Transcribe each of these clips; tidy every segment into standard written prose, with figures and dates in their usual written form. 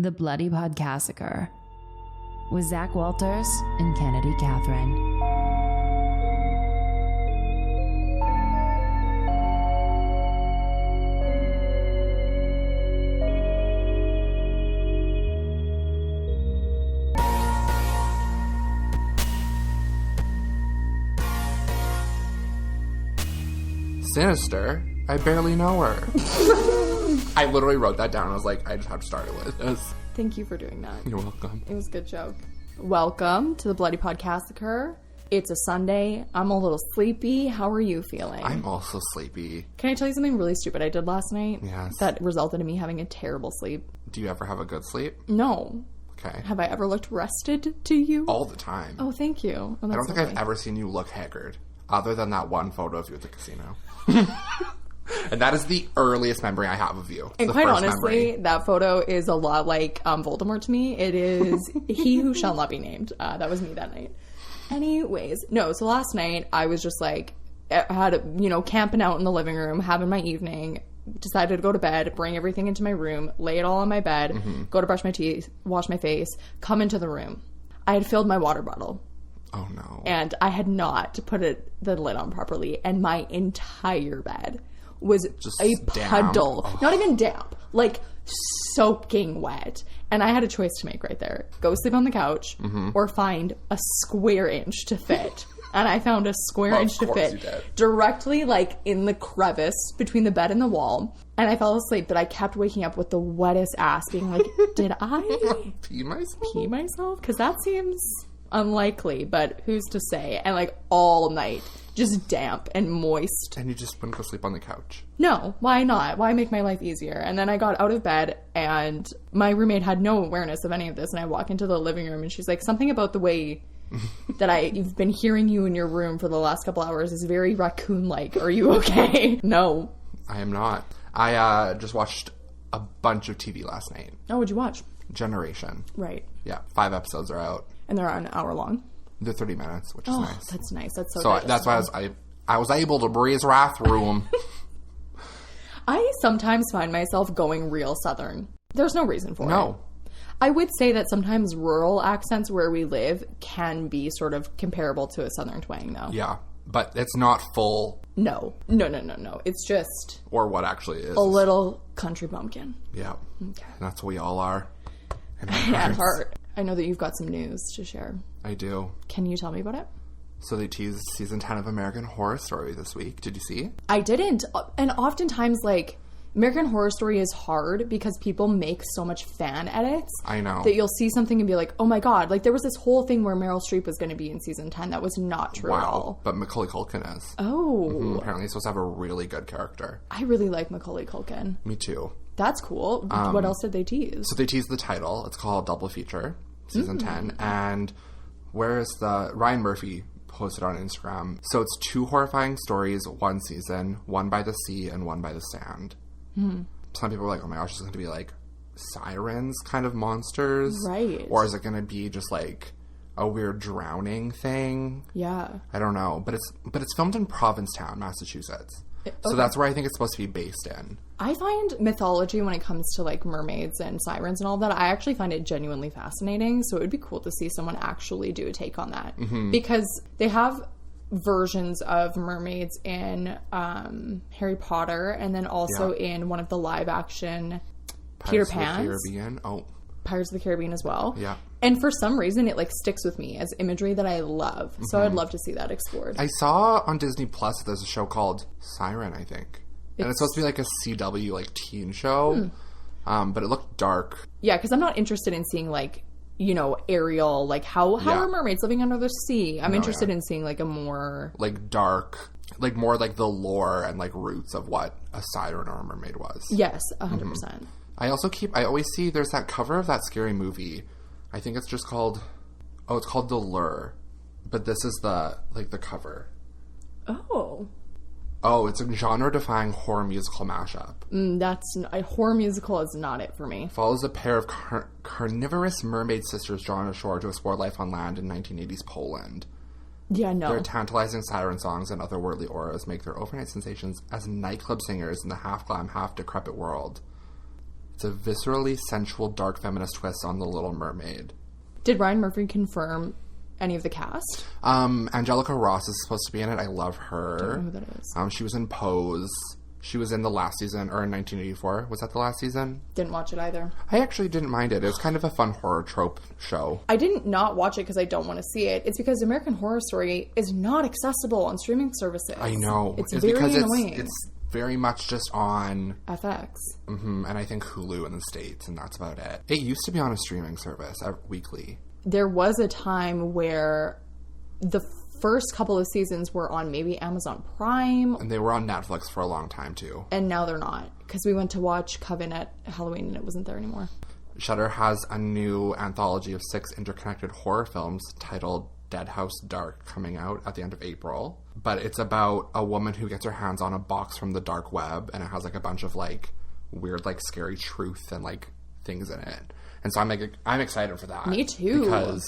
The Bloody Podcassacre with Zac Walters and Kennedy Catherine. Sinister? I barely know her. I literally wrote that down. I was like, I just have to start it with this. Thank you for doing that. You're welcome. It was a good joke. Welcome to the Bloody Podcassacre. It's a Sunday. I'm a little sleepy. How are you feeling? I'm also sleepy. Can I tell you something really stupid I did last night? Yes. That resulted in me having a terrible sleep? Do you ever have a good sleep? No. Okay. Have I ever looked rested to you? All the time. Oh, thank you. Oh, I don't think lovely. I've ever seen you look haggard, other than that one photo of you at the casino. And that is the earliest memory I have of you. And quite honestly, that photo is a lot like Voldemort to me. It is he who shall not be named. That was me that night. Anyways, no, so last night I was just like, I had, camping out in the living room, having my evening, decided to go to bed, bring everything into my room, lay it all on my bed, go to brush my teeth, wash my face, come into the room. I had filled my water bottle. Oh no. And I had not put the lid on properly, and my entire bed was just a damp. puddle. Oh. Not even damp, like soaking wet. And I had a choice to make right there. Go sleep on the couch or find a square inch to fit. And I found a square inch to fit directly like in the crevice between the bed and the wall. And I fell asleep, but I kept waking up with the wettest ass being like, did I pee myself? Because that seems unlikely, but who's to say? And like all night, just damp and moist. And you just wouldn't go sleep on the couch? No, why not? Why make my life easier? And then I got out of bed, and my roommate had no awareness of any of this, and I walk into the living room, and she's like, something about the way that I've been hearing you in your room for the last couple hours is very raccoon-like. Are you okay? No. I am not. I just watched a bunch of TV last night. Oh, what'd you watch? Generation. Right. Yeah, 5 episodes are out. And they're an hour long? They're 30 minutes, which is nice. That's nice. That's so So that's why I was able to breeze right through them. I sometimes find myself going real Southern. There's no reason for it. No. I would say that sometimes rural accents where we live can be sort of comparable to a Southern twang, though. Yeah, but it's not full. No. It's just Or what actually is. a little country bumpkin. Yeah. Okay. That's what we all are. At heart. I know that you've got some news to share. I do. Can you tell me about it? So they teased season 10 of American Horror Story this week. Did you see? I didn't. And oftentimes, like, American Horror Story is hard because people make so much fan edits. I know. That you'll see something and be like, oh my god. Like, there was this whole thing where Meryl Streep was going to be in season 10. That was not true at all. But Macaulay Culkin is. Oh. Apparently he's supposed to have a really good character. I really like Macaulay Culkin. Me too. That's cool. What else did they tease? So they teased the title. It's called Double Feature, season 10. And where's the... Ryan Murphy posted on Instagram. So it's 2 horrifying stories, one season, one by the sea and one by the sand. Some people were like, oh my gosh, it's going to be like sirens kind of monsters. Right. Or is it going to be just like a weird drowning thing? Yeah. I don't know. But it's filmed in Provincetown, Massachusetts. So that's where I think it's supposed to be based in. I find mythology when it comes to like mermaids and sirens and all that, I actually find it genuinely fascinating. So it would be cool to see someone actually do a take on that. Because they have versions of mermaids in Harry Potter and then also in one of the live action Peter Pan. Pirates of the Caribbean as well. Yeah. And for some reason, it like sticks with me as imagery that I love. So I'd love to see that explored. I saw on Disney Plus there's a show called Siren, I think. And it's supposed to be like a CW like teen show. But it looked dark. Yeah, because I'm not interested in seeing like, Ariel, like how are mermaids living under the sea? I'm interested in seeing like a more... like dark, like more like the lore and like roots of what a siren or a mermaid was. Yes, 100%. I always see there's that cover of that scary movie. I think it's just called, it's called The Lure. But this is the cover. Oh, it's a genre-defying horror musical mashup. A horror musical is not it for me. Follows a pair of carnivorous mermaid sisters drawn ashore to explore life on land in 1980s Poland. Yeah, no. Their tantalizing siren songs and otherworldly auras make their overnight sensations as nightclub singers in the half-glam, half-decrepit world. It's a viscerally sensual, dark feminist twist on The Little Mermaid. Did Ryan Murphy confirm any of the cast? Angelica Ross is supposed to be in it. I love her. Don't know who that is. She was in Pose. She was in the last season, or in 1984. Was that the last season? Didn't watch it either. I actually didn't mind it. It was kind of a fun horror trope show. I didn't not watch it because I don't want to see it. It's because American Horror Story is not accessible on streaming services. I know. It's very because annoying. It's very much just on FX. And I think Hulu in the States, and that's about it. It used to be on a streaming service weekly. There was a time where the first couple of seasons were on maybe Amazon Prime. And they were on Netflix for a long time, too. And now they're not. Because we went to watch Coven at Halloween and it wasn't there anymore. Shudder has a new anthology of 6 interconnected horror films titled Dead House Dark coming out at the end of April. But it's about a woman who gets her hands on a box from the dark web, and it has like a bunch of like weird, like scary truth and like things in it. And so I'm excited for that. Me too. Because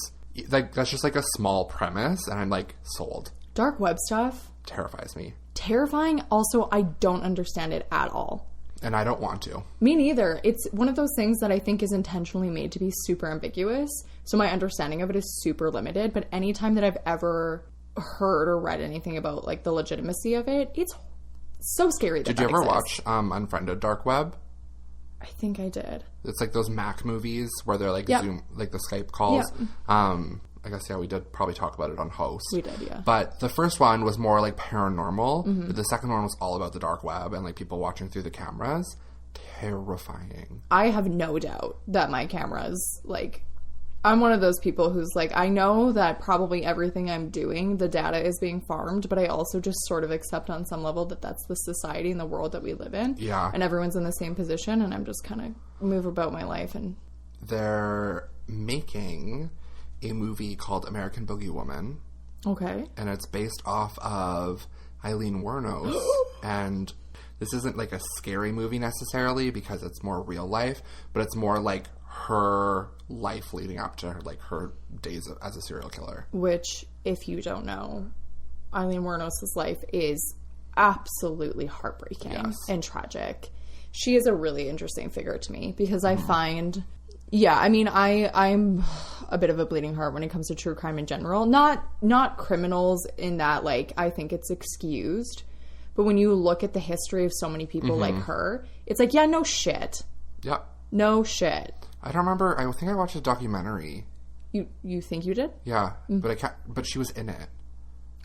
like that's just like a small premise, and I'm like sold. Dark web stuff terrifies me. Terrifying. Also, I don't understand it at all. And I don't want to. Me neither. It's one of those things that I think is intentionally made to be super ambiguous. So my understanding of it is super limited. But anytime that I've ever heard or read anything about like the legitimacy of it, it's so scary. Did you ever watch Unfriended Dark Web? I think I did. It's like those Mac movies where they're like Zoom, like the Skype calls. Yep. I guess, we did probably talk about it on Host. We did, yeah. But the first one was more like paranormal. But the second one was all about the dark web and like people watching through the cameras. Terrifying. I have no doubt that my cameras, like, I'm one of those people who's like, I know that probably everything I'm doing, the data is being farmed, but I also just sort of accept on some level that that's the society and the world that we live in. Yeah. And everyone's in the same position, and I'm just kind of move about my life. And they're making a movie called American Boogie Woman. Okay. And it's based off of Eileen Wuornos. And this isn't like a scary movie necessarily because it's more real life, but it's more like her life leading up to her days as a serial killer. Which, if you don't know, Eileen Wuornos' life is absolutely heartbreaking and tragic. She is a really interesting figure to me because I find... Yeah, I mean, I'm a bit of a bleeding heart when it comes to true crime in general. Not criminals in that, like, I think it's excused. But when you look at the history of so many people like her, it's like, yeah, no shit. Yeah. No shit. I don't remember. I think I watched a documentary. You think you did? Yeah, but I can't. But she was in it.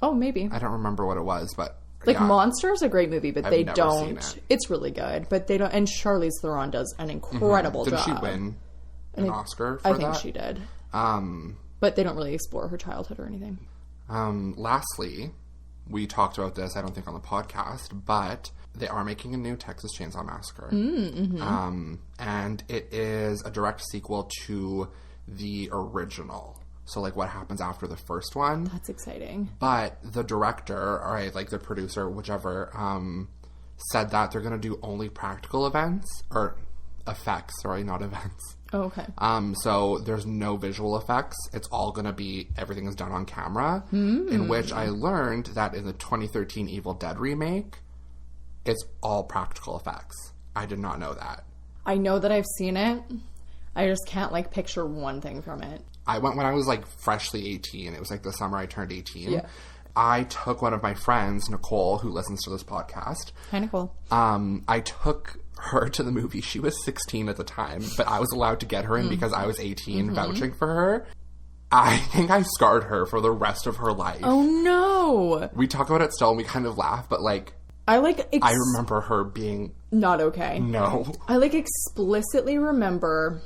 Oh, maybe. I don't remember what it was, but like Monster is a great movie, but they never don't. Seen it. It's really good, but they don't. And Charlize Theron does an incredible job. Did she win an Oscar for that? I think she did. But they don't really explore her childhood or anything. Lastly, we talked about this, I don't think on the podcast, but they are making a new Texas Chainsaw Massacre. And it is a direct sequel to the original. So, like, what happens after the first one. That's exciting. But the director, or like the producer, whichever, said that they're going to do only practical effects, sorry, not events. Oh, okay. So there's no visual effects. It's all going to be, everything is done on camera. In which I learned that in the 2013 Evil Dead remake, it's all practical effects. I did not know that. I know that I've seen it. I just can't, like, picture one thing from it. I went when I was, like, freshly 18. It was, like, the summer I turned 18. Yeah. I took one of my friends, Nicole, who listens to this podcast. Hi, Nicole. I took her to the movie. She was 16 at the time, but I was allowed to get her in because I was 18 vouching for her. I think I scarred her for the rest of her life. Oh, no. We talk about it still and we kind of laugh, but, like... I remember her being... Not okay. No. I, like, explicitly remember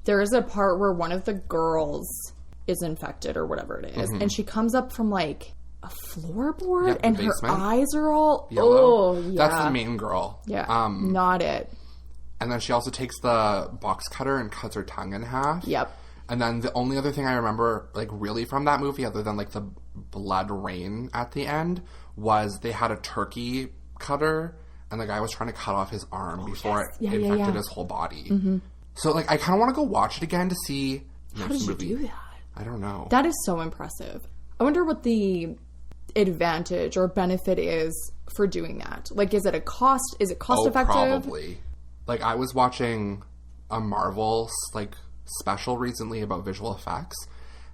there is a part where one of the girls is infected or whatever it is, and she comes up from, like... a floorboard and her eyes are all yellow. Oh, yeah. That's the main girl. Yeah. Not it. And then she also takes the box cutter and cuts her tongue in half. Yep. And then the only other thing I remember, like, really from that movie, other than, like, the blood rain at the end, was they had a turkey cutter and the guy was trying to cut off his arm before it infected his whole body. So, like, I kind of want to go watch it again to see... How did you do that? I don't know. That is so impressive. I wonder what the advantage or benefit is for doing that. Like, is it cost effective? Probably. Like, I was watching a Marvel, like, special recently about visual effects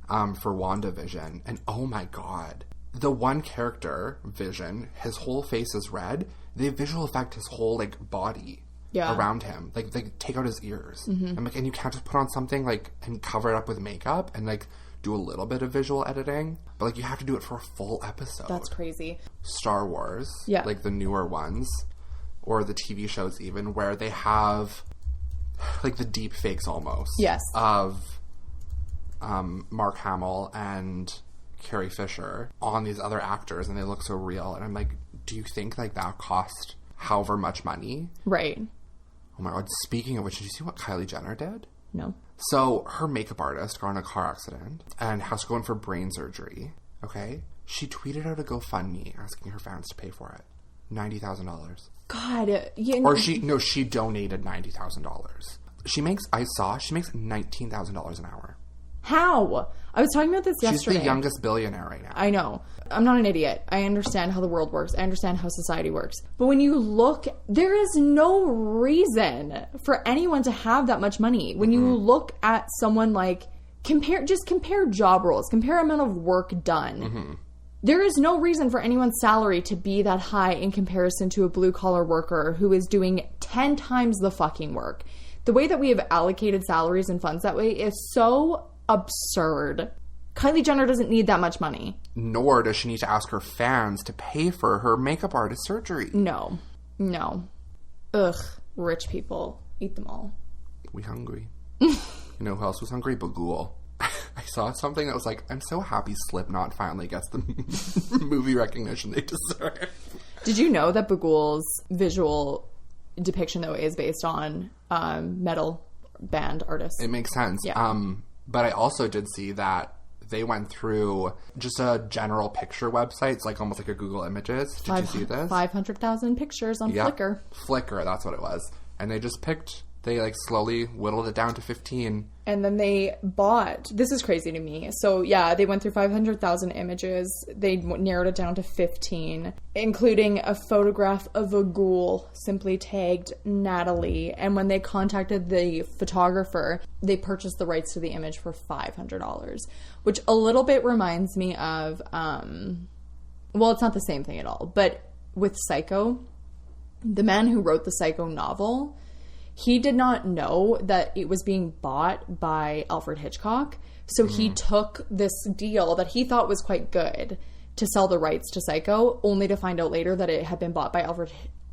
for WandaVision. And oh my god. The one character, Vision, his whole face is red. They visual effect his whole, like, body around him. Like, they take out his ears. I'm like, and you can't just put on something, like, and cover it up with makeup and, like, do a little bit of visual editing. But, like, you have to do it for a full episode. That's crazy. Star Wars. Yeah. Like, the newer ones. Or the TV shows even, where they have, like, the deep fakes almost. Yes. Of Mark Hamill and Carrie Fisher on these other actors, and they look so real. And I'm like, do you think, like, that cost however much money? Right. Oh my god, speaking of which, did you see what Kylie Jenner did? No. So, her makeup artist got in a car accident and has to go in for brain surgery, okay? She tweeted out a GoFundMe asking her fans to pay for it. $90,000. God. You know. Or she donated $90,000. She makes $19,000 an hour. How? I was talking about this yesterday. She's the youngest billionaire right now. I know. I'm not an idiot. I understand how the world works. I understand how society works. But when you look, there is no reason for anyone to have that much money. When you look at someone like, compare job roles, compare amount of work done. There is no reason for anyone's salary to be that high in comparison to a blue collar worker who is doing 10 times the fucking work. The way that we have allocated salaries and funds that way is so absurd. Kylie Jenner doesn't need that much money. Nor does she need to ask her fans to pay for her makeup artist surgery. No. Ugh. Rich people. Eat them all. We hungry. You know who else was hungry? Bagul. I saw something that was like, I'm so happy Slipknot finally gets the movie recognition they deserve. Did you know that Bagul's visual depiction, though, is based on metal band artists? It makes sense. Yeah. But I also did see that they went through just a general picture websites, like almost like a Google Images. Did you see this? 500,000 pictures on Flickr. Flickr, that's what it was. And they just they like slowly whittled it down to 15. And then they bought, this is crazy to me. So yeah, they went through 500,000 images. They narrowed it down to 15, including a photograph of a ghoul simply tagged Natalie. And when they contacted the photographer, they purchased the rights to the image for $500, which a little bit reminds me of, well, it's not the same thing at all, but with Psycho, the man who wrote the Psycho novel, he did not know that it was being bought by Alfred Hitchcock. So he took this deal that he thought was quite good to sell the rights to Psycho, only to find out later that it had been bought by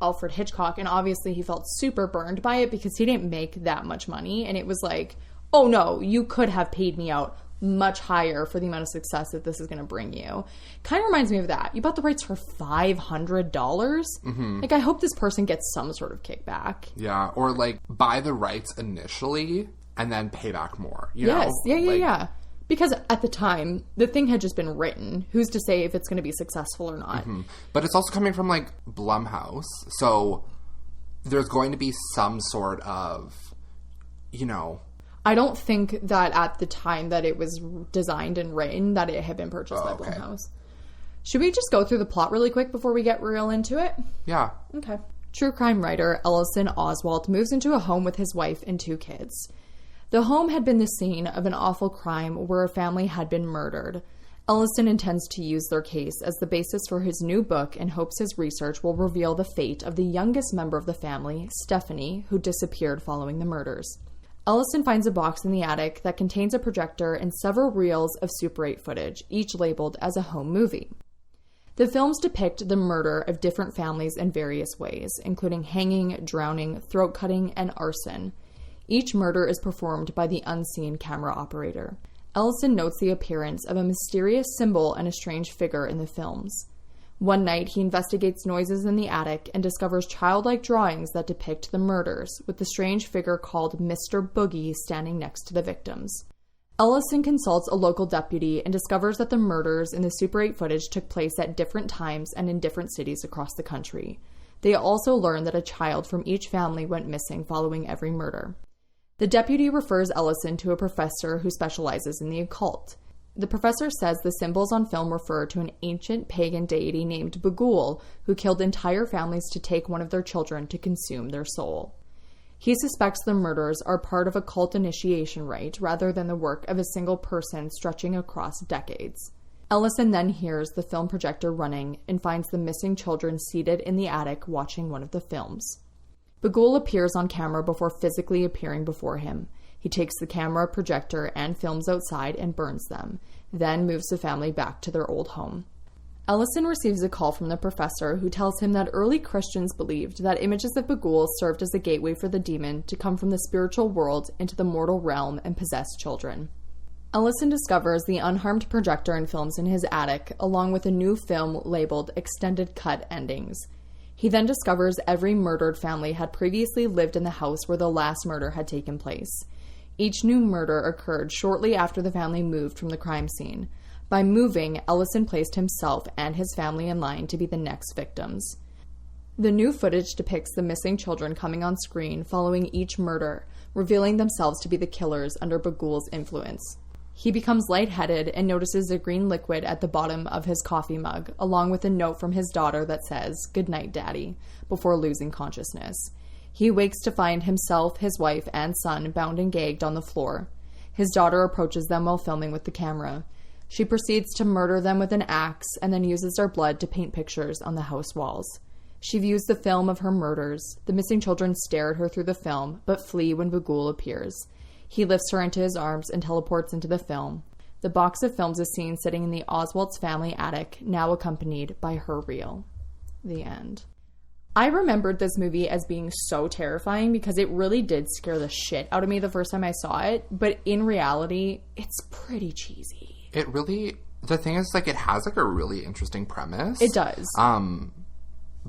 Alfred Hitchcock. And obviously he felt super burned by it because he didn't make that much money. And it was like, oh no, you could have paid me out much higher for the amount of success that this is going to bring you. Kind of reminds me of that. You bought the rights for $500. Like, I hope this person gets some sort of kickback. Yeah, or like buy the rights initially and then pay back more. You know? Yeah. Because at the time, the thing had just been written. Who's to say if it's going to be successful or not? But it's also coming from like Blumhouse, so there's going to be some sort of, you know. I don't think that at the time that it was designed and written that it had been purchased by Blumhouse. Should we just go through the plot really quick before we get real into it? Yeah. Okay. True crime writer Ellison Oswalt moves into a home with his wife and 2 kids. The home had been the scene of an awful crime where a family had been murdered. Ellison intends to use their case as the basis for his new book and hopes his research will reveal the fate of the youngest member of the family, Stephanie, who disappeared following the murders. Ellison finds a box in the attic that contains a projector and several reels of Super 8 footage, each labeled as a home movie. The films depict the murder of different families in various ways, including hanging, drowning, throat cutting, and arson. Each murder is performed by the unseen camera operator. Ellison notes the appearance of a mysterious symbol and a strange figure in the films. One night, he investigates noises in the attic and discovers childlike drawings that depict the murders, with the strange figure called Mr. Boogie standing next to the victims. Ellison consults a local deputy and discovers that the murders in the Super 8 footage took place at different times and in different cities across the country. They also learn that a child from each family went missing following every murder. The deputy refers Ellison to a professor who specializes in the occult. The professor says the symbols on film refer to an ancient pagan deity named Bagul, who killed entire families to take one of their children to consume their soul. He suspects the murders are part of a cult initiation rite rather than the work of a single person stretching across decades. Ellison then hears the film projector running and finds the missing children seated in the attic watching one of the films. Bughuul appears on camera before physically appearing before him. He takes the camera, projector, and films outside and burns them, then moves the family back to their old home. Ellison receives a call from the professor who tells him that early Christians believed that images of Bughuul served as a gateway for the demon to come from the spiritual world into the mortal realm and possess children. Ellison discovers the unharmed projector and films in his attic, along with a new film labeled Extended Cut Endings. He then discovers every murdered family had previously lived in the house where the last murder had taken place. Each new murder occurred shortly after the family moved from the crime scene. By moving, Ellison placed himself and his family in line to be the next victims. The new footage depicts the missing children coming on screen following each murder, revealing themselves to be the killers under Bughuul's influence. He becomes lightheaded and notices a green liquid at the bottom of his coffee mug, along with a note from his daughter that says, "Good night, Daddy," before losing consciousness. He wakes to find himself, his wife, and son bound and gagged on the floor. His daughter approaches them while filming with the camera. She proceeds to murder them with an axe and then uses their blood to paint pictures on the house walls. She views the film of her murders. The missing children stare at her through the film, but flee when Bughuul appears. He lifts her into his arms and teleports into the film. The box of films is seen sitting in the Oswald's family attic, now accompanied by her reel. The end. I remembered this movie as being so terrifying because it really did scare the shit out of me the first time I saw it, but in reality, it's pretty cheesy. It really, the thing is, like, it has, like, a really interesting premise. It does.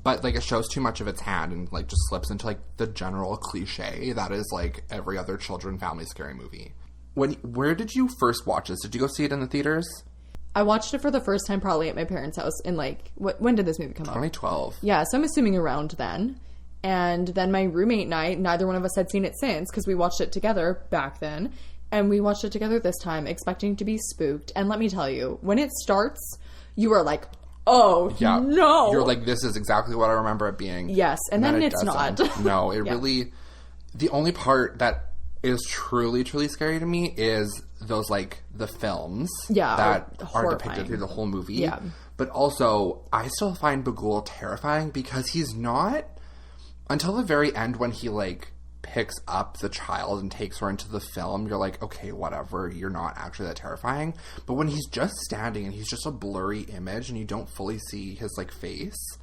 But, like, it shows too much of its hand and, like, just slips into, like, the general cliche that is, like, every other children family scary movie. Where did you first watch this? Did you go see it in the theaters? I watched it for the first time probably at my parents' house in, like, when did this movie come out? 2012. Yeah, so I'm assuming around then. And then my roommate and I, neither one of us had seen it since because we watched it together back then. And we watched it together this time, expecting to be spooked. And let me tell you, when it starts, you are like, oh, yeah. No. You're like, this is exactly what I remember it being. Yes, and then it's not. No, it really... The only part that is truly, truly scary to me is those, like, the films that are depicted through the whole movie. Yeah. But also, I still find Bughuul terrifying because he's not... Until the very end when he, like... picks up the child and takes her into the film, you're like, okay, whatever, you're not actually that terrifying. But when he's just standing and he's just a blurry image and you don't fully see his, like, face,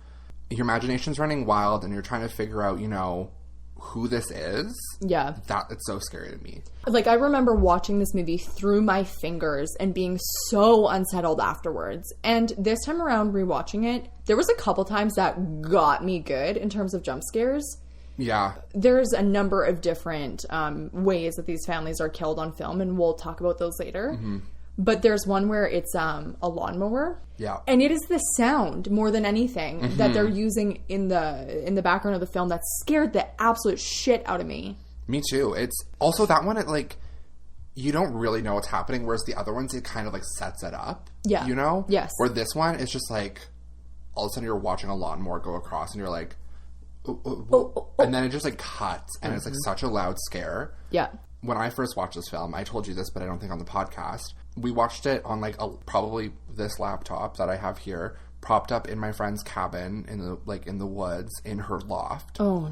your imagination's running wild and you're trying to figure out, you know, who this is. Yeah. It's so scary to me. Like, I remember watching this movie through my fingers and being so unsettled afterwards. And this time around, rewatching it, there was a couple times that got me good in terms of jump scares. Yeah. There's a number of different ways that these families are killed on film, and we'll talk about those later. Mm-hmm. But there's one where it's a lawnmower. Yeah. And it is the sound more than anything that they're using in the background of the film that scared the absolute shit out of me. Me too. It's also that one, it, like, you don't really know what's happening, whereas the other ones, it kind of, like, sets it up. Yeah. You know? Yes. Where this one, it's just like, all of a sudden you're watching a lawnmower go across and you're like, and then it just, like, cuts, and it's, like, such a loud scare. Yeah. When I first watched this film, I told you this, but I don't think on the podcast, we watched it on, like, probably this laptop that I have here, propped up in my friend's cabin in the woods in her loft. Oh,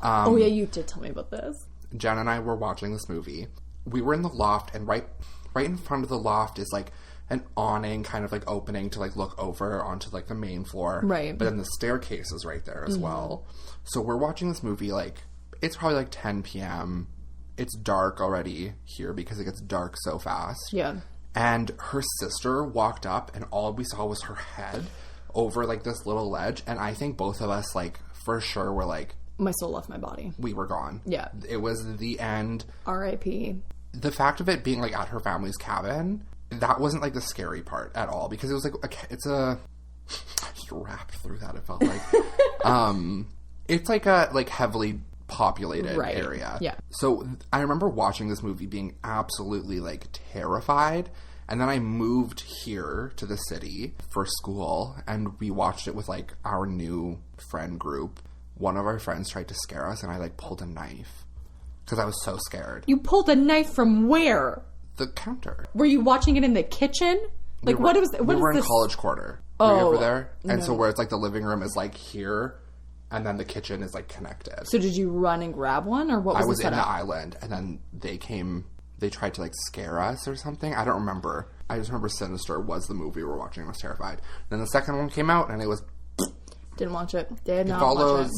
no. Yeah, you did tell me about this. Jen and I were watching this movie. We were in the loft, and right in front of the loft is, like, an awning kind of, like, opening to, like, look over onto, like, the main floor. Right. But then the staircase is right there as well. So we're watching this movie, like, it's probably, like, 10 p.m. It's dark already here because it gets dark so fast. Yeah. And her sister walked up, and all we saw was her head over, like, this little ledge. And I think both of us, like, for sure were, like... My soul left my body. We were gone. Yeah. It was the end. R.I.P. The fact of it being, like, at her family's cabin... That wasn't, like, the scary part at all, because it was, like, I just rapped through that, it felt like. It's, like, a, like, heavily populated area. Yeah. So, I remember watching this movie being absolutely, like, terrified, and then I moved here to the city for school, and we watched it with, like, our new friend group. One of our friends tried to scare us, and I, like, pulled a knife. because I was so scared. You pulled a knife from where? The counter. Were you watching it in the kitchen? Like, what is we were in this? College Quarter. Were you over there? And so where it's like the living room is like here, and then the kitchen is like connected. So did you run and grab one, or what was I was the in setup? the island, and then they tried to like scare us or something. I don't remember. I just remember Sinister was the movie we were watching. I was terrified. Then the second one came out, and it was... Didn't watch it. Did not follows watch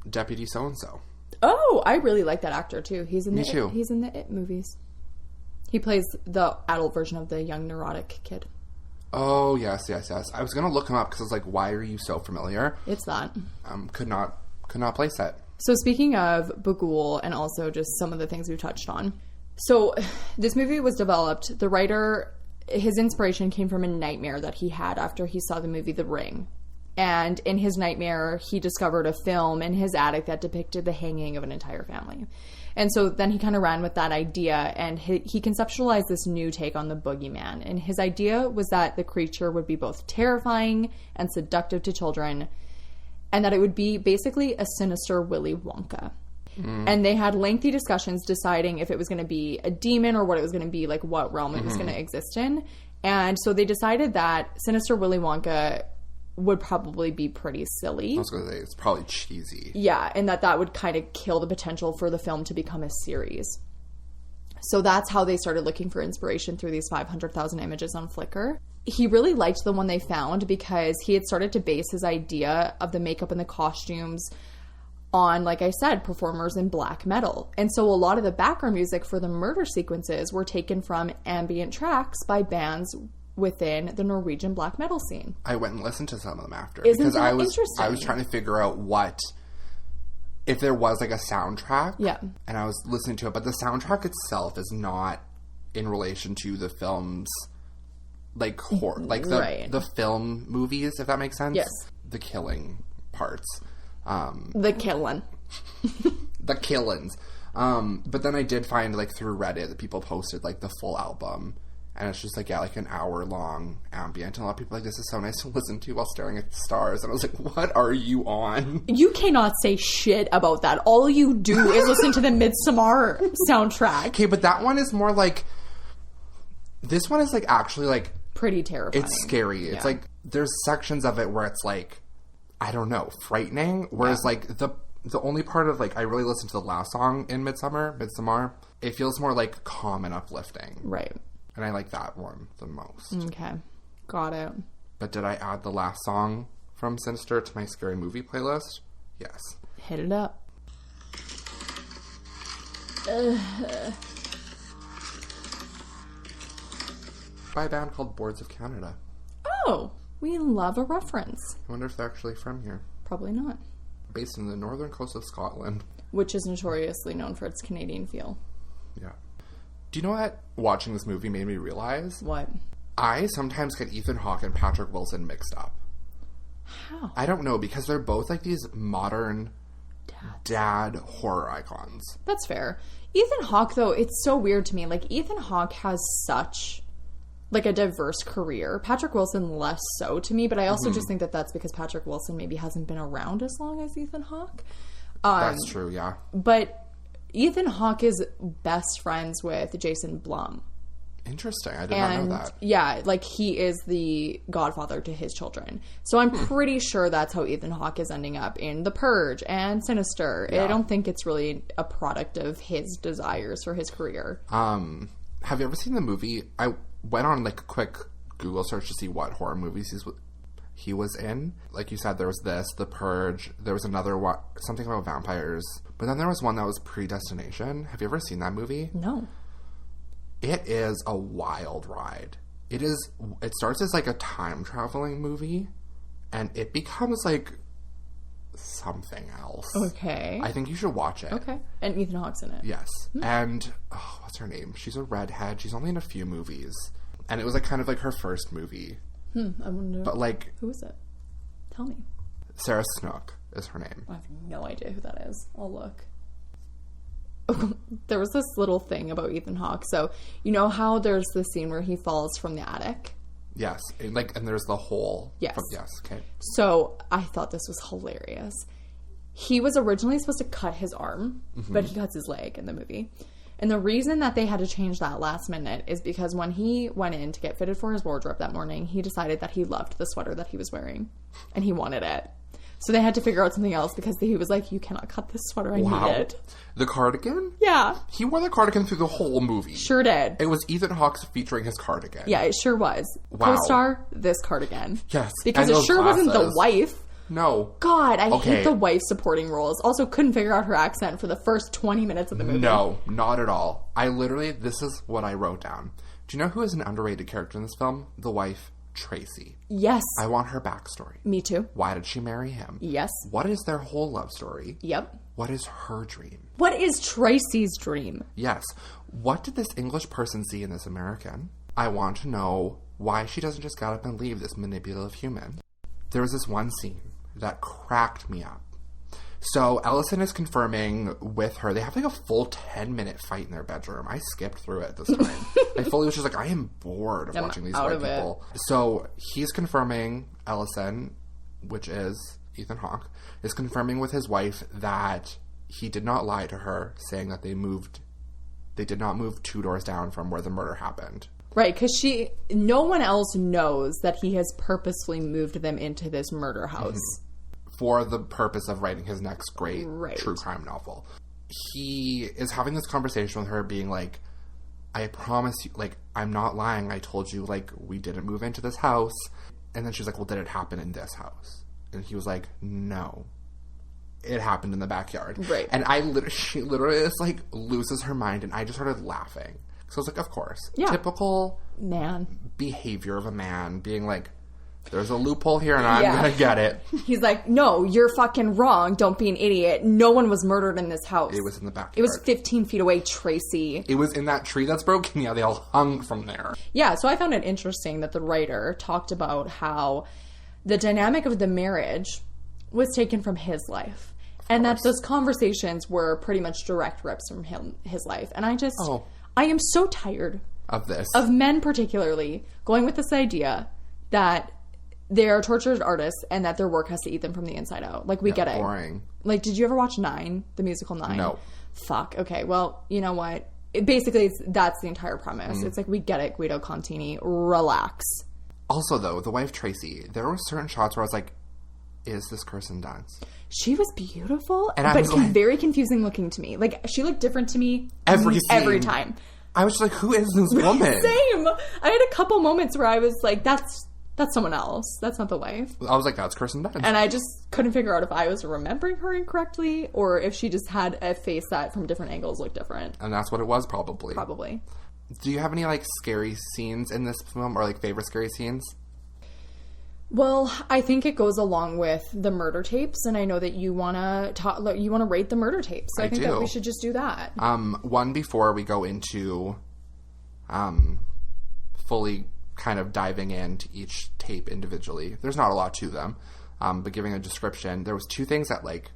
it. Deputy So-and-so. Oh, I really like that actor, too. He's in Me too. He's in the It movies. He plays the adult version of the young neurotic kid. Oh, yes. I was going to look him up because I was like, why are you so familiar? It's that. Could not place it. So speaking of Bagul and also just some of the things we've touched on. So this movie was developed. The writer, his inspiration came from a nightmare that he had after he saw the movie The Ring. And in his nightmare, he discovered a film in his attic that depicted the hanging of an entire family. And so then he kind of ran with that idea, and he conceptualized this new take on the boogeyman. And his idea was that the creature would be both terrifying and seductive to children, and that it would be basically a sinister Willy Wonka. And they had lengthy discussions deciding if it was going to be a demon or what it was going to be, like what realm it was going to exist in. And so they decided that Sinister Willy Wonka would probably be pretty silly. I was going to say, it's probably cheesy. Yeah, and that would kind of kill the potential for the film to become a series. So that's how they started looking for inspiration through these 500,000 images on Flickr. He really liked the one they found because he had started to base his idea of the makeup and the costumes on, like I said, performers in black metal. And so a lot of the background music for the murder sequences were taken from ambient tracks by bands within the Norwegian black metal scene. I went and listened to some of them after. Isn't because that I was interesting? trying to figure out if there was like a soundtrack. Yeah. And I was listening to it, but the soundtrack itself is not in relation to the film's like horror, like the film movies, if that makes sense. Yes. The killing parts. The killing. The killings. But then I did find like through Reddit that people posted like the full album, and it's just like like an hour long ambient, and a lot of people are like, this is so nice to listen to while staring at the stars, and I was like, what are you on? You cannot say shit about that. All you do is listen to the Midsommar soundtrack. Okay, but that one is more like, this one is like actually like pretty terrifying. It's scary. It's like there's sections of it where it's like, I don't know, frightening. Whereas like the only part of like, I really listened to the last song in Midsommar. It feels more like calm and uplifting. Right. And I like that one the most. Okay. Got it. But did I add the last song from Sinister to my scary movie playlist? Yes. Hit it up. By a band called Boards of Canada. Oh, we love a reference. I wonder if they're actually from here. Probably not. Based in the northern coast of Scotland. Which is notoriously known for its Canadian feel. Yeah. Do you know what watching this movie made me realize? What? I sometimes get Ethan Hawke and Patrick Wilson mixed up. How? I don't know, because they're both like these modern dad horror icons. That's fair. Ethan Hawke, though, it's so weird to me. Like, Ethan Hawke has such like a diverse career. Patrick Wilson less so to me, but I also just think that that's because Patrick Wilson maybe hasn't been around as long as Ethan Hawke. That's true, yeah. But Ethan Hawke is best friends with Jason Blum. Interesting. I did not know that. Yeah, like he is the godfather to his children. So I'm pretty sure that's how Ethan Hawke is ending up in The Purge and Sinister. Yeah. I don't think it's really a product of his desires for his career. Have you ever seen the movie? I went on like a quick Google search to see what horror movies he was in. Like you said, there was this, The Purge. There was another one, something about vampires. But then there was one that was Predestination. Have you ever seen that movie? No. It is a wild ride. It starts as like a time traveling movie, and it becomes like something else. Okay. I think you should watch it. Okay. And Ethan Hawke's in it. Yes. And what's her name? She's a redhead. She's only in a few movies. And it was like kind of like her first movie. I wonder. But like, who is it? Tell me. Sarah Snook is her name. I have no idea who that is. I'll look. There was this little thing about Ethan Hawke. So, you know how there's the scene where he falls from the attic? Yes. And there's the hole. Yes. Yes. Okay. So, I thought this was hilarious. He was originally supposed to cut his arm, but he cuts his leg in the movie. And the reason that they had to change that last minute is because when he went in to get fitted for his wardrobe that morning, he decided that he loved the sweater that he was wearing. And he wanted it. So they had to figure out something else because he was like, you cannot cut this sweater. I need it. The cardigan? Yeah. He wore the cardigan through the whole movie. Sure did. It was Ethan Hawke featuring his cardigan. Yeah, it sure was. Wow. Co-star, this cardigan. Yes. Because and it sure glasses. wasn't the wife. No. God, I hate the wife supporting roles. Also, couldn't figure out her accent for the first 20 minutes of the movie. No, not at all. This is what I wrote down. Do you know who is an underrated character in this film? The wife, Tracy. Yes. I want her backstory. Me too. Why did she marry him? Yes. What is their whole love story? Yep. What is her dream? What is Tracy's dream? Yes. What did this English person see in this American? I want to know why she doesn't just get up and leave this manipulative human. There was this one scene that cracked me up. So Ellison is confirming with her. They have like a full 10-minute fight in their bedroom. I skipped through it this time. I fully was just like, I am bored of watching these white people. So he's confirming, Ellison, which is Ethan Hawke, is confirming with his wife that he did not lie to her, saying that they did not move 2 doors down from where the murder happened. Right, because no one else knows that he has purposefully moved them into this murder house. For the purpose of writing his next great true crime novel. He is having this conversation with her being like, I promise you, like, I'm not lying. I told you, like, we didn't move into this house. And then she's like, well, did it happen in this house? And he was like, no. It happened in the backyard. Right. And she literally just, like, loses her mind. And I just started laughing. So I was like, of course. Yeah. Typical man behavior of a man being like, there's a loophole here and I'm going to get it. He's like, no, you're fucking wrong. Don't be an idiot. No one was murdered in this house. It was in the backyard. It was 15 feet away, Tracy. It was in that tree that's broken. Yeah, they all hung from there. Yeah, so I found it interesting that the writer talked about how the dynamic of the marriage was taken from his life. And that those conversations were pretty much direct rips from his life. And I am so tired of this. Of men particularly going with this idea that they're tortured artists and that their work has to eat them from the inside out. Like, we get it. Boring. Like, did you ever watch 9? The musical 9? No. Fuck. Okay, well, you know what? That's the entire premise. It's like, we get it, Guido Contini. Relax. Also, though, the wife Tracy, there were certain shots where I was like, is this Kirsten Dunst? She was beautiful, and but very confusing looking to me. Like, she looked different to me every time. I was just like, who is this woman? Same. I had a couple moments where I was like, that's someone else. That's not the wife. I was like, that's Kirsten Dunst. And I just couldn't figure out if I was remembering her incorrectly or if she just had a face that from different angles looked different. And that's what it was, probably. Probably. Do you have any, like, scary scenes in this film or, like, favorite scary scenes? Well, I think it goes along with the murder tapes, and I know that you want to rate the murder tapes. So I think that we should just do that. One before we go into fully kind of diving into each tape individually. There's not a lot to them, but giving a description, there was 2 things that, like,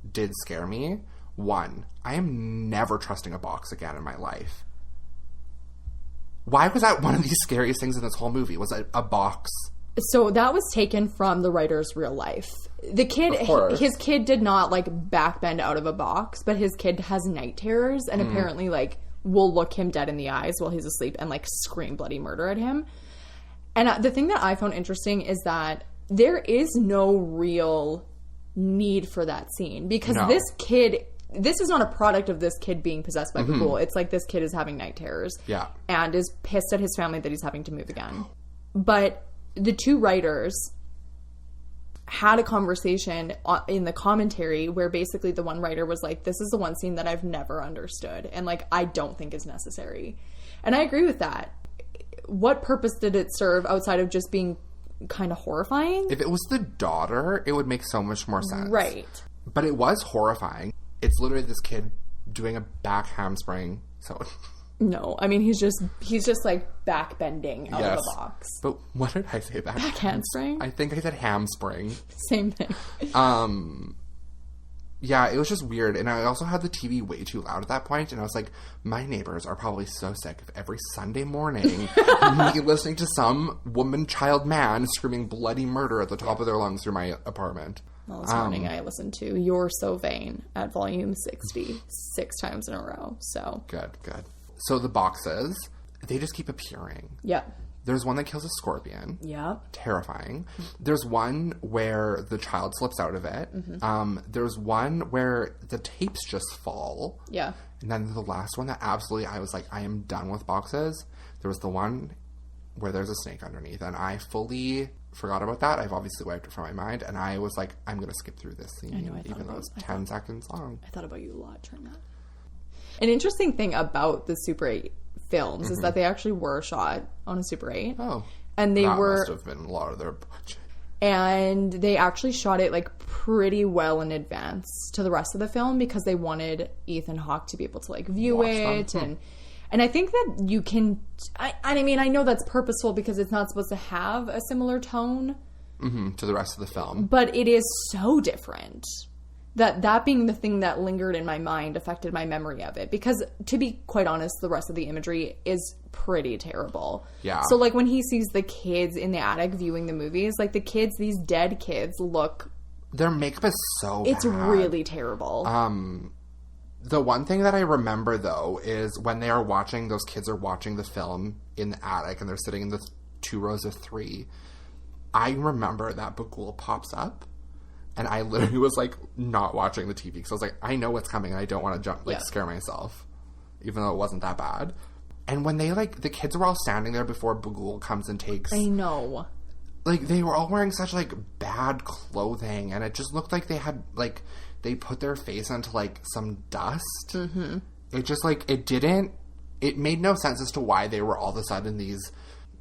did scare me. 1, I am never trusting a box again in my life. Why was that one of the scariest things in this whole movie? Was it a box? So that was taken from the writer's real life. The kid, his kid did not, like, backbend out of a box, but his kid has night terrors and apparently, like, will look him dead in the eyes while he's asleep and, like, scream bloody murder at him. And the thing that I found interesting is that there is no real need for that scene because this is not a product of this kid being possessed by the ghoul. It's like this kid is having night terrors. Yeah. And is pissed at his family that he's having to move again. But the 2 writers had a conversation in the commentary where basically the one writer was like, this is the one scene that I've never understood and, like, I don't think is necessary. And I agree with that. What purpose did it serve outside of just being kind of horrifying? If it was the daughter, it would make so much more sense. Right. But it was horrifying. It's literally this kid doing a back handspring. So... No, I mean, he's just like back bending out of a box. But what did I say? Back handspring? I think I said hamstring. Same thing. Yeah, it was just weird. And I also had the TV way too loud at that point. And I was like, my neighbors are probably so sick of every Sunday morning me listening to some woman, child, man screaming bloody murder at the top of their lungs through my apartment. Well, this morning I listened to You're So Vain at volume 60 6 times in a row. So Good. So the boxes, they just keep appearing. yeah. There's one that kills a scorpion. Yeah. Terrifying. There's one where the child slips out of it. There's one where the tapes just fall. Yeah. And then the last one that absolutely, I was like, I am done with boxes. There was the one where there's a snake underneath. And I fully forgot about that. I've obviously wiped it from my mind. And I was like, I'm going to skip through this scene. I know, even though it's 10 seconds long. I thought about you a lot during that. An interesting thing about the Super 8 films is that they actually were shot on a Super 8. Oh. And they must have been a lot of their budget. And they actually shot it like pretty well in advance to the rest of the film because they wanted Ethan Hawke to be able to like view it and I think that you can I mean I know that's purposeful because it's not supposed to have a similar tone to the rest of the film, but it is so different that being the thing that lingered in my mind affected my memory of it because to be quite honest the rest of the imagery is pretty terrible. Yeah. So like when he sees the kids in the attic viewing the movies, like the kids, these dead kids look, their makeup is so it's bad. really terrible. The one thing that I remember though is when they are watching, those kids are watching the film in the attic and they're sitting in the 2 rows of 3. I remember that Bagul pops up. And I literally was, like, not watching the TV. Because I was like, I know what's coming. And I don't want to, scare myself. Even though it wasn't that bad. And when they, like, the kids were all standing there before Bagul comes and takes... I know. Like, they were all wearing such, like, bad clothing. And it just looked like they had, like... They put their face into, like, some dust. Mm-hmm. It just, like, it didn't... It made no sense as to why they were all of a sudden these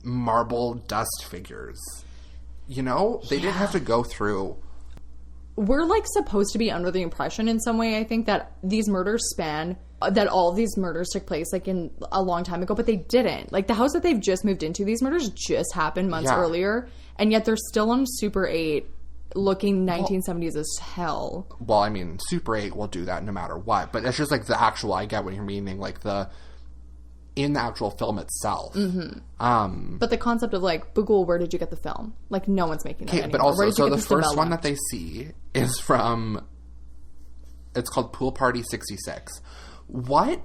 marble dust figures. You know? They didn't have to go through... We're, like, supposed to be under the impression in some way, I think, that these murders that all of these murders took place, like, in a long time ago, but they didn't. Like, the house that they've just moved into, these murders just happened months earlier, and yet they're still on Super 8 looking 1970s as hell. Well, I mean, Super 8 will do that no matter what, but it's just, like, the actual, I get what you're meaning, like, in the actual film itself. Mm-hmm. But the concept of, like, Bagul, where did you get the film? Like, no one's making that anymore. But also, so the first one that they see is from... It's called Pool Party 66. What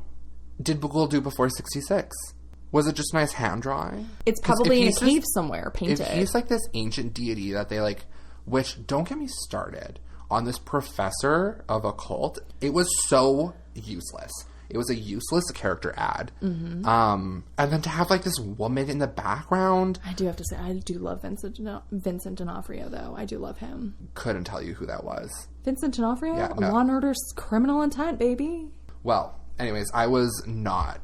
did Bagul do before 66? Was it just nice hand drawing? It's probably in a cave somewhere, painted. If he's, like, this ancient deity that they, like... Which, don't get me started on this professor of occult. It was so useless. It was a useless character ad. Mm-hmm. And then to have, like, this woman in the background. I do have to say, I do love Vincent D'Onofrio, though. I do love him. Couldn't tell you who that was. Vincent D'Onofrio? Yeah, no. Law & Order's Criminal Intent, baby. Well, anyways, I was not...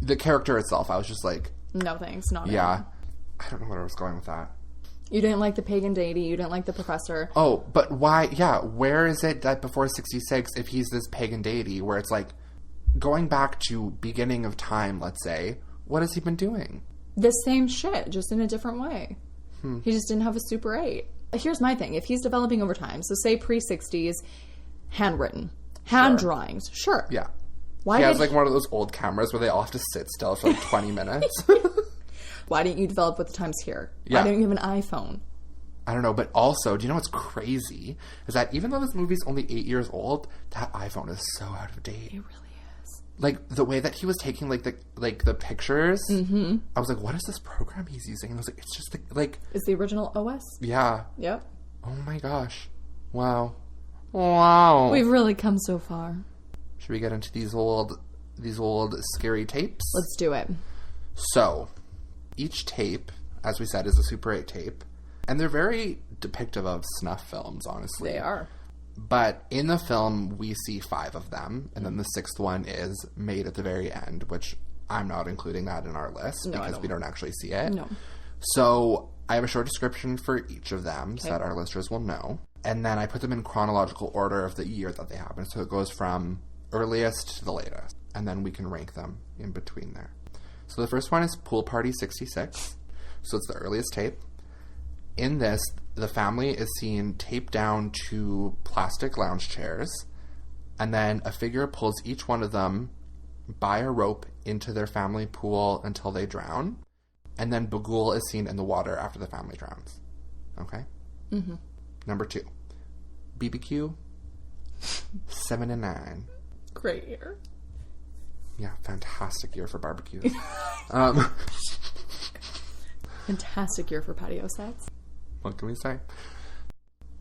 The character itself, I was just like... No thanks, not Yeah. I don't know where I was going with that. You didn't like the pagan deity. You didn't like the professor. Oh, but why... Yeah, where is it that before 66, if he's this pagan deity, where it's like... Going back to beginning of time, let's say, what has he been doing? The same shit, just in a different way. He just didn't have a Super 8. Here's my thing. If he's developing over time, so say pre-60s, handwritten, hand drawings, sure. Yeah. Why he has like one of those old cameras where they all have to sit still for like 20 minutes. Why didn't you develop with the times here? Yeah. Why don't you have an iPhone? I don't know, but also, do you know what's crazy? Is that even though this movie's only 8 years old, that iPhone is so out of date. It really is. Like, the way that he was taking, like the pictures, I was like, what is this program he's using? And I was like, it's just, like... It's the original OS? Yeah. Yep. Oh my gosh. Wow. Wow. We've really come so far. Should we get into these old scary tapes? Let's do it. So, each tape, as we said, is a Super 8 tape. And they're very depictive of snuff films, honestly. They are. But in the film, we see 5 of them. And then the 6th one is made at the very end, which I'm not including that in our list because we don't actually see it. No. So I have a short description for each of them so that our listeners will know. And then I put them in chronological order of the year that they happen. So it goes from earliest to the latest. And then we can rank them in between there. So the first one is Pool Party 66. So it's the earliest tape. In this, the family is seen taped down to plastic lounge chairs, and then a figure pulls each one of them by a rope into their family pool until they drown, and then Bagul is seen in the water after the family drowns. Okay? Mm-hmm. Number 2. BBQ, 79. Great year. Yeah, fantastic year for barbecues. Fantastic year for patio sets. What can we say?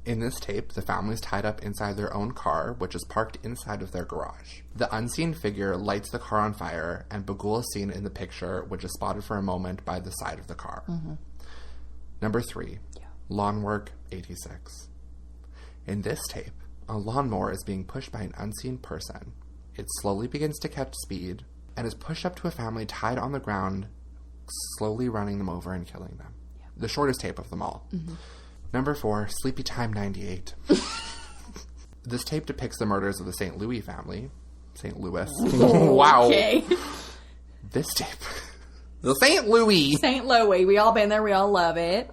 In this tape, the family's tied up inside their own car, which is parked inside of their garage. The unseen figure lights the car on fire, and Bagul is seen in the picture, which is spotted for a moment by the side of the car. Mm-hmm. Number 3, lawn work 86. In this tape, a lawnmower is being pushed by an unseen person. It slowly begins to catch speed and is pushed up to a family tied on the ground, slowly running them over and killing them. Yeah. The shortest tape of them all. Mm-hmm. Number 4, Sleepy Time 98. This tape depicts the murders of the St. Louis family. St. Louis. Wow. Okay. This tape. The St. Louis. St. Louis. We all been there. We all love it.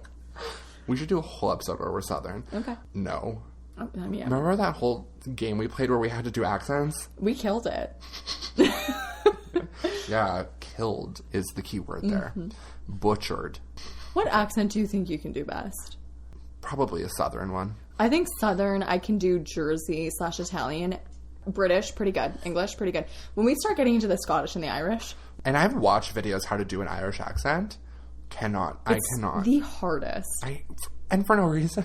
We should do a whole episode where we're Southern. Okay. No. Oh, yeah. Remember that whole game we played where we had to do accents? We killed it. Yeah, killed is the key word there. Mm-hmm. Butchered. What accent do you think you can do best? Probably a Southern one. I think Southern, I can do Jersey / Italian. British, pretty good. English, pretty good. When we start getting into the Scottish and the Irish. And I've watched videos how to do an Irish accent. I cannot. The hardest. And for no reason.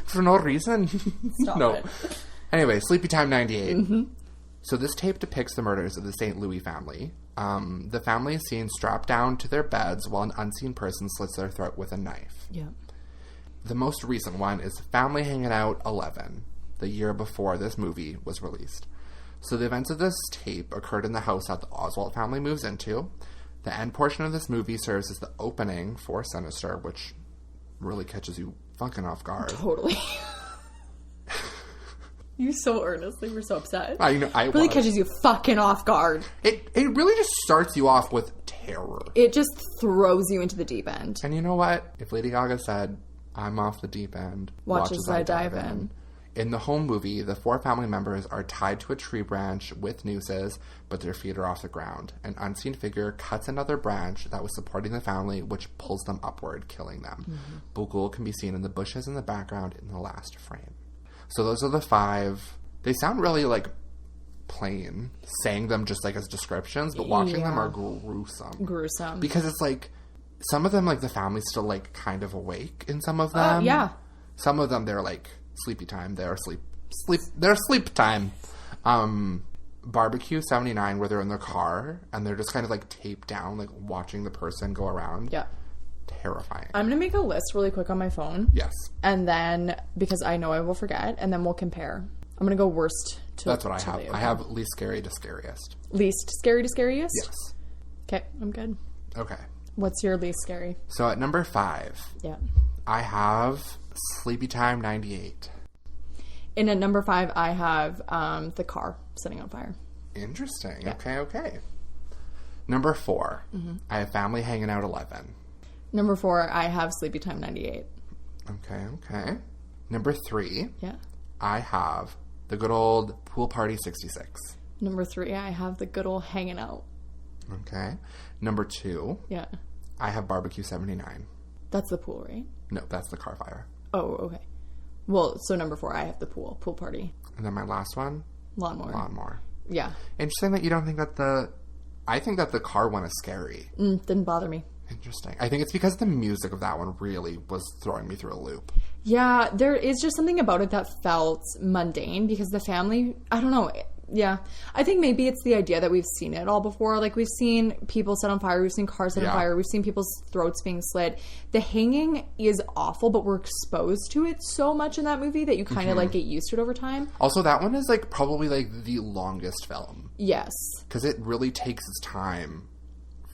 For no reason. Stop no. it. Anyway, Sleepy Time 98. Mm-hmm. So this tape depicts the murders of the St. Louis family. The family is seen strapped down to their beds while an unseen person slits their throat with a knife. Yeah. The most recent one is Family Hanging Out 11, the year before this movie was released. So the events of this tape occurred in the house that the Oswald family moves into. The end portion of this movie serves as the opening for Sinister, which really catches you fucking off guard. Totally. You so earnestly were so upset. I know. I really catches you fucking off guard. It really just starts you off with terror. It just throws you into the deep end. And you know what? If Lady Gaga said, "I'm off the deep end, watch as I dive in." In the home movie, the 4 family members are tied to a tree branch with nooses, but their feet are off the ground. An unseen figure cuts another branch that was supporting the family, which pulls them upward, killing them. Mm-hmm. Bugul can be seen in the bushes in the background in the last frame. So those are the 5. They sound really, plain, saying them just, as descriptions, but watching them are gruesome. Gruesome. Because it's, some of them, the family's still, kind of awake in some of them. Yeah. Some of them, they're, sleepy time. They're sleep time. Barbecue 79, where they're in their car, and they're just kind of, taped down, watching the person go around. Yeah. Terrifying. I'm going to make a list really quick on my phone. Yes. And then, because I know I will forget, and then we'll compare. I'm going to go worst to That's what I have. I have least scary to scariest. Least scary to scariest? Yes. Okay, I'm good. Okay. What's your least scary? So at number 5, yeah, I have Sleepy Time 98. And at number 5, I have the car setting on fire. Interesting. Yeah. Okay. Number 4, I have Family Hanging Out 11. Number 4, I have Sleepy Time 98. Okay. Number 3, yeah, I have the good old Pool Party 66. Number 3, I have the good old Hanging Out. Okay. Number 2, yeah, I have Barbecue 79. That's the pool, right? No, that's the car fire. Oh, okay. Well, so number 4, I have the pool party. And then my last one? Lawnmower. Yeah. Interesting that you don't think that I think that the car one is scary. Didn't bother me. Interesting. I think it's because the music of that one really was throwing me through a loop. Yeah, there is just something about it that felt mundane because the family, I don't know. Yeah. I think maybe it's the idea that we've seen it all before. We've seen people set on fire. We've seen cars set on fire. We've seen people's throats being slit. The hanging is awful, but we're exposed to it so much in that movie that you kind of get used to it over time. Also, that one is probably the longest film. Yes. Because it really takes its time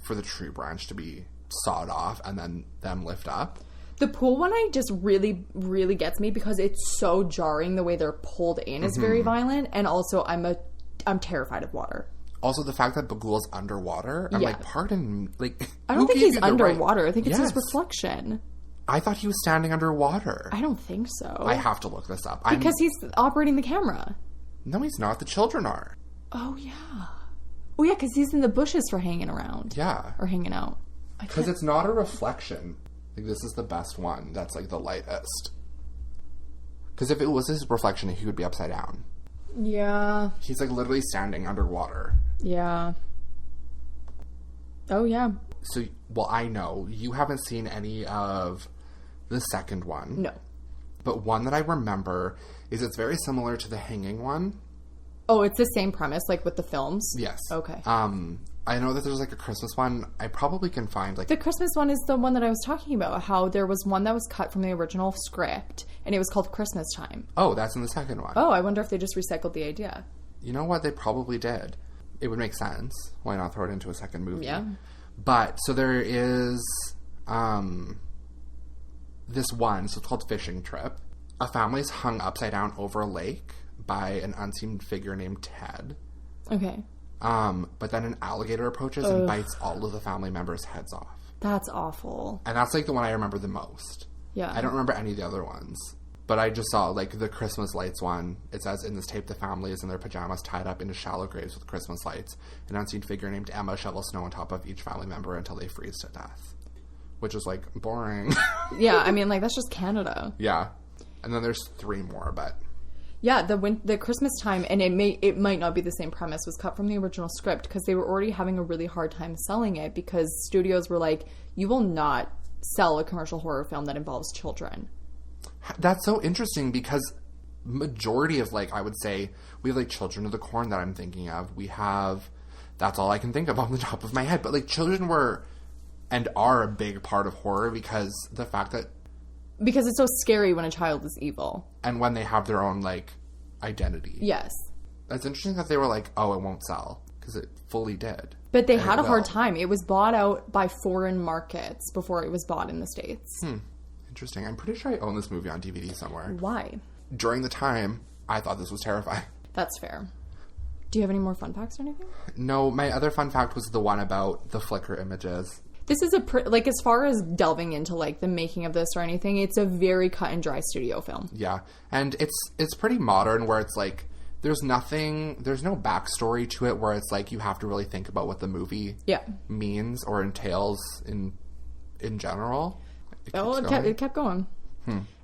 for the tree branch to be sawed off and then them lift up. The pool one just really, really gets me because it's so jarring. The way they're pulled in is very violent. And also, I'm terrified of water. Also, the fact that Bagul's underwater, I'm pardon, I don't think he's underwater. I think it's his reflection. I thought he was standing underwater. I don't think so. I have to look this up. Because he's operating the camera. No, he's not. The children are. Oh, yeah. Oh, yeah, because he's in the bushes for hanging around. Yeah. Or hanging out. Because it's not a reflection. This is the best one. That's the lightest. Because if it was his reflection, he would be upside down. Yeah. He's, like, literally standing underwater. Yeah. Oh, yeah. So, well, I know. You haven't seen any of the second one. No. But one that I remember is it's very similar to the hanging one. Oh, it's the same premise, like, with the films? Yes. Okay. I know that there's, like, a Christmas one. I probably can find, like... The Christmas one is the one that I was talking about, how there was one that was cut from the original script, and it was called Christmas Time. Oh, that's in the second one. Oh, I wonder if they just recycled the idea. You know what? They probably did. It would make sense. Why not throw it into a second movie? Yeah. But, so there is, this one, so it's called Fishing Trip. A family's hung upside down over a lake by an unseen figure named Ted. Okay. But then an alligator approaches and bites all of the family members' heads off. That's awful. And that's, like, the one I remember the most. Yeah. I don't remember any of the other ones. But I just saw, like, the Christmas lights one. It says, in this tape, the family is in their pajamas tied up into shallow graves with Christmas lights. An unseen figure named Emma shovels snow on top of each family member until they freeze to death. Which is, like, boring. Yeah, I mean, like, that's just Canada. Yeah. And then there's 3 more, but... Yeah, the Christmas Time, and it might not be the same premise, was cut from the original script because they were already having a really hard time selling it because studios were like, you will not sell a commercial horror film that involves children. That's so interesting because majority of, like, I would say, we have, like, Children of the Corn that I'm thinking of. We have... That's all I can think of on the top of my head. But, like, children were and are a big part of horror because the fact that... Because it's so scary when a child is evil. And when they have their own, like, identity. Yes. That's interesting that they were like, oh, it won't sell. Because it fully did. But they had a hard time. It was bought out by foreign markets before it was bought in the States. Interesting. I'm pretty sure I own this movie on DVD somewhere. Why? During the time, I thought this was terrifying. That's fair. Do you have any more fun facts or anything? No, my other fun fact was the one about the Flickr images. This is like, as far as delving into, like, the making of this or anything, it's a very cut and dry studio film. Yeah. And it's pretty modern where it's like, there's no backstory to it where it's like you have to really think about what the movie means or entails in general. It kept going.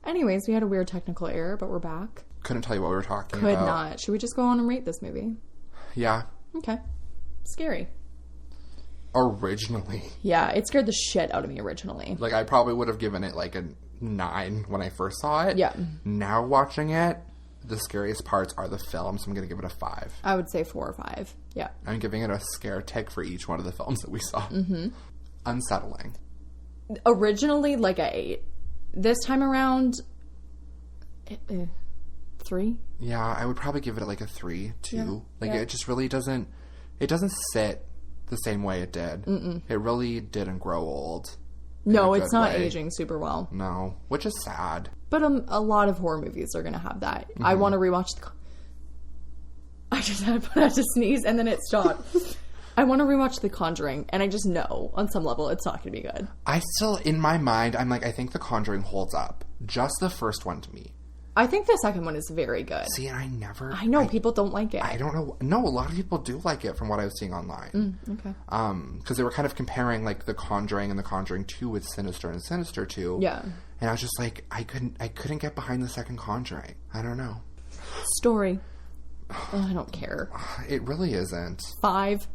Anyways, we had a weird technical error, but we're back. Couldn't tell you what we were talking about. Could not. Should we just go on and rate this movie? Yeah. Okay. Scary. Originally. Yeah, it scared the shit out of me originally. Like, I probably would have given it, like, a 9 when I first saw it. Yeah. Now watching it, the scariest parts are the films. I'm going to give it a 5. I would say 4 or 5. Yeah. I'm giving it a scare tick for each one of the films that we saw. Mm-hmm. Unsettling. Originally, like, a 8. This time around, 3? Yeah, I would probably give it, like, a 3, 2. Yeah. Like, it just really doesn't... It doesn't sit the same way it did. Mm-mm. It really didn't grow old. No, it's not aging super well. No, which is sad. But a lot of horror movies are going to have that. Mm-hmm. I want to rewatch I just had to put out to sneeze and then it stopped. I want to rewatch The Conjuring, and I just know on some level it's not going to be good. I still, in my mind, I'm like, I think The Conjuring holds up. Just the first one to me. I think the second one is very good. See, I know, people don't like it. I don't know. No, a lot of people do like it from what I was seeing online. Okay. Because they were kind of comparing, like, The Conjuring and The Conjuring 2 with Sinister and Sinister 2. Yeah. And I was just like, I couldn't get behind the second Conjuring. I don't know. Story. I don't care. It really isn't. 5.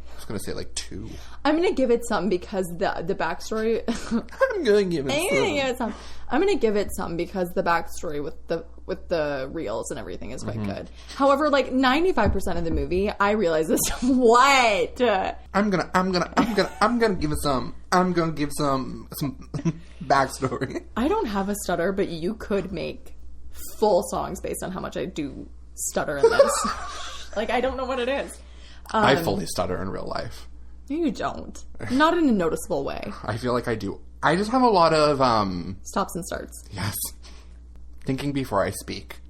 I was going to say, like, 2. I'm going to give it some because the backstory... I'm going to give it some. I'm going to give it some because the backstory with the reels and everything is quite good. However, like 95% of the movie, I realize this. What? I'm gonna give it some. I'm gonna give some backstory. I don't have a stutter, but you could make full songs based on how much I do stutter in this. Like, I don't know what it is. I fully stutter in real life. No, you don't. Not in a noticeable way. I feel like I do. I just have a lot of stops and starts. Yes. Thinking before I speak.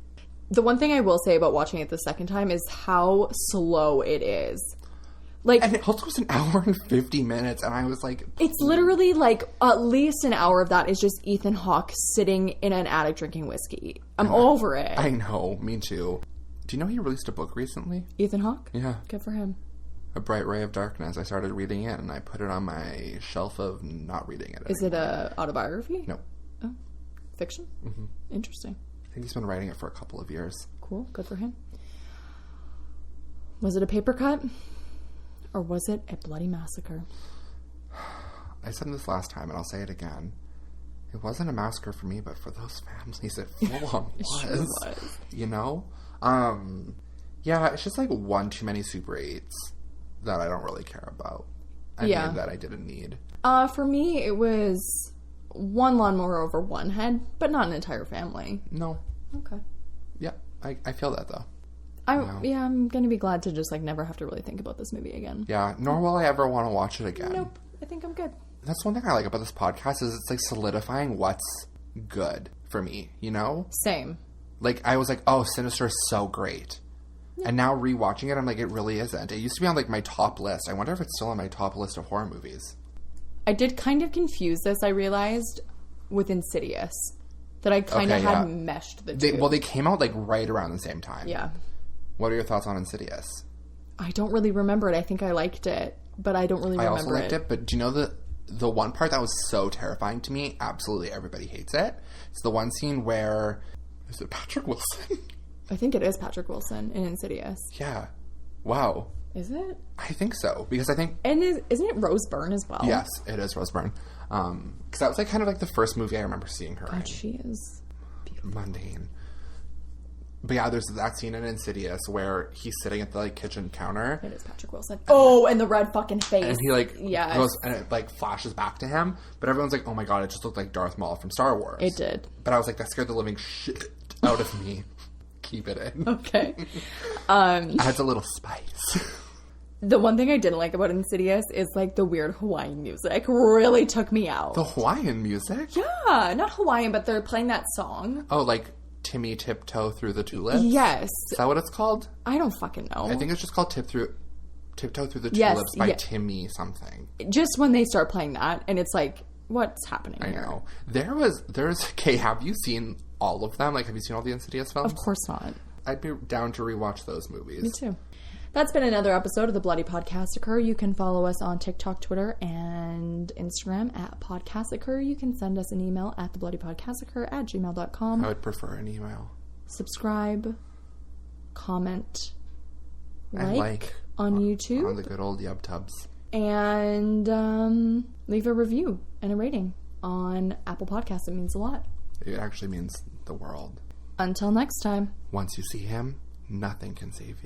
The one thing I will say about watching it the second time is how slow it is. Like, and it also was an hour and 50 minutes, and I was like... It's literally, like, at least an hour of that is just Ethan Hawke sitting in an attic drinking whiskey. I'm over it. I know, me too. Do you know he released a book recently? Ethan Hawke? Yeah. Good for him. A Bright Ray of Darkness. I started reading it, and I put it on my shelf of not reading it anymore. Is it a autobiography? No. Oh. Fiction? Mm-hmm. Interesting. I think he's been writing it for a couple of years. Cool. Good for him. Was it a paper cut? Or was it a bloody massacre? I said this last time, and I'll say it again. It wasn't a massacre for me, but for those families, it full-on was. Sure was. You know? Yeah, it's just like one too many Super 8s that I don't really care about. That I didn't need. For me, it was one lawnmower over one head, but not an entire family. No. Okay. Yeah, I feel that, though. I'm going to be glad to just, like, never have to really think about this movie again. Yeah, nor will I ever want to watch it again. Nope. I think I'm good. That's one thing I like about this podcast is it's, like, solidifying what's good for me, you know? Same. Like, I was like, oh, Sinister is so great. Yeah. And now rewatching it, I'm like, it really isn't. It used to be on, like, my top list. I wonder if it's still on my top list of horror movies. I did kind of confuse this, I realized, with Insidious. That I kind of had meshed the two. They came out, like, right around the same time. Yeah. What are your thoughts on Insidious? I don't really remember it. I think I liked it, but I don't really remember it. I also liked it, but do you know the one part that was so terrifying to me? Absolutely everybody hates it. It's the one scene where... Is it Patrick Wilson? I think it is Patrick Wilson in Insidious. Yeah. Wow. Is it? I think so, because I think... And isn't it Rose Byrne as well? Yes, it is Rose Byrne. Because that was like kind of like the first movie I remember seeing her in. She is beautiful. Mundane. But yeah, there's that scene in Insidious where he's sitting at the like kitchen counter. It is Patrick Wilson. Oh, and the red fucking face. And he like goes and it like flashes back to him. But everyone's like, oh my god, it just looked like Darth Maul from Star Wars. It did. But I was like, that scared the living shit out of me. Keep it in. Okay. Adds a little spice. The one thing I didn't like about Insidious is like the weird Hawaiian music really took me out. The Hawaiian music? Yeah, not Hawaiian, but they're playing that song. Oh, like Timmy Tiptoe Through the Tulips? Yes. Is that what it's called? I don't fucking know. I think it's just called Tiptoe Through the Tulips by Timmy something. Just when they start playing that, and it's like, what's happening here? I know. There's okay, have you seen all of them? Like, have you seen all the Insidious films? Of course not. I'd be down to rewatch those movies. Me too. That's been another episode of the Bloody Podcassacre. You can follow us on TikTok, Twitter, and Instagram at Podcassacre. You can send us an email at theblooddypodcassacre@gmail.com. I would prefer an email. Subscribe, comment, and like on YouTube. On the good old YubTubs. And leave a review and a rating on Apple Podcasts. It means a lot. It actually means the world. Until next time. Once you see him, nothing can save you.